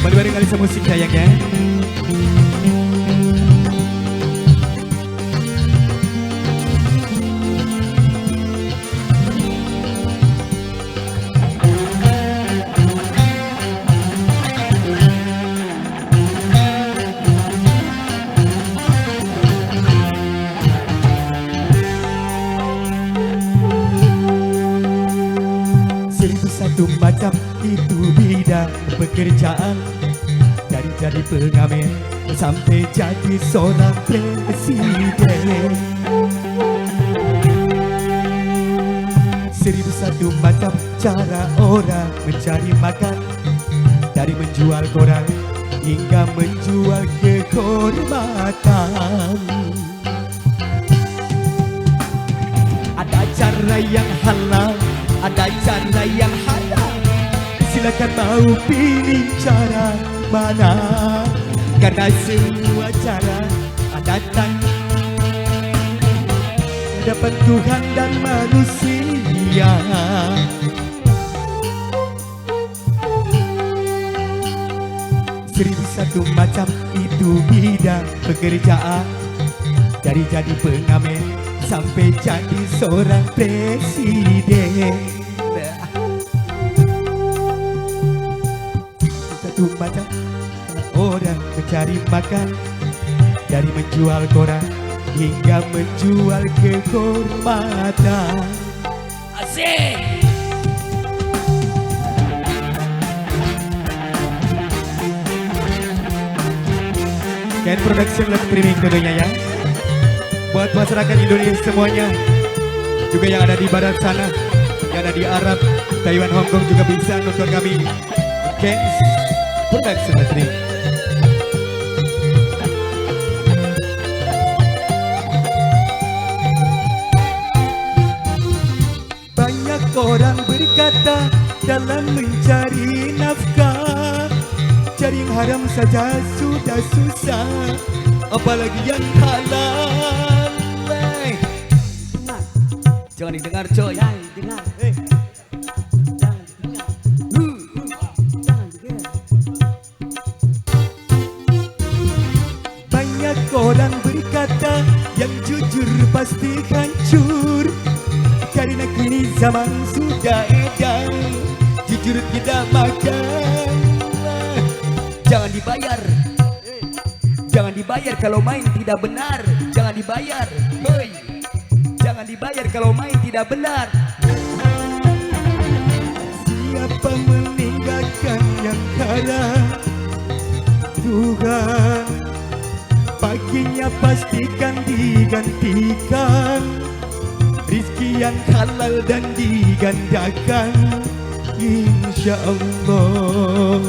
Bareng-bareng Alisa Musik sayangnya. Satu macam itu bidang pekerjaan, dari jadi pengamen sampai jadi seorang presiden. 1001 macam cara orang mencari makan, dari menjual koran hingga menjual kehormatan. Ada cara yang halal, ada cara yang haram. Silakan mau pilih cara mana, karena semua cara ada hadapan Tuhan dan manusia. Satu macam itu bidang pekerjaan, dari jadi pengamen sampai jadi seorang presiden. Satu macam orang mencari makan, dari menjual koran hingga menjual kehormatan. Asik! Ken Production live streaming tentunya ya. Buat masyarakat Indonesia semuanya, juga yang ada di barat sana, yang ada di Arab, Taiwan, Hong Kong juga bisa nonton kami. Ken Production live streaming. Banyak orang berkata dalam mencari nafkah, cari yang haram saja sudah susah, apalagi yang halal. Jangan didengar coy. Jangan didengar. Jangan didengar. Jangan didengar. Banyak orang berkata yang jujur pasti hancur, karena kini zaman sudah edan, jujur tidak makan. Jangan dibayar, jangan dibayar kalau main tidak benar. Jangan dibayar, boy. Jangan dibayar kalau main tidak benar. Siapa meninggalkan yang kaya, Tuhan paginya pastikan digantikan. Rizki yang halal dan digandakan, insya Allah.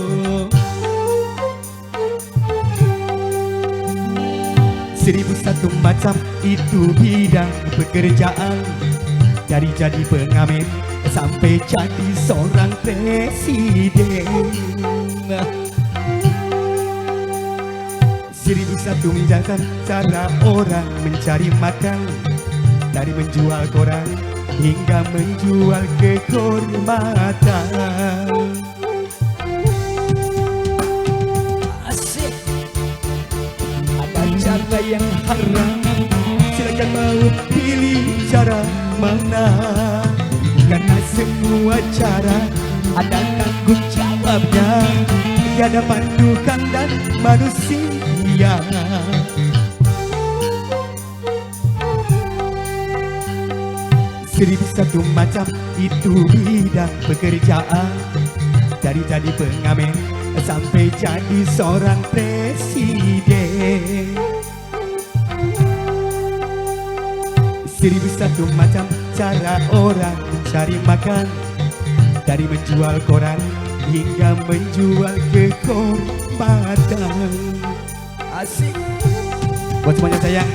1001 macam itu bidang pekerjaan, dari jadi pengamen sampai jadi seorang presiden. 1001 menjaga cara orang mencari makan, dari menjual koran hingga menjual kehormatan. Cara yang haram, silakan mau pilih cara mana, karena semua cara ada tanggung jawabnya di hadapan Tuhan dan manusia. Satu macam itu bidang pekerjaan, dari jadi pengamen sampai jadi seorang presiden. 1001 macam cara orang mencari makan, dari menjual koran hingga menjual kehormatan. Asik. Buat semuanya sayang.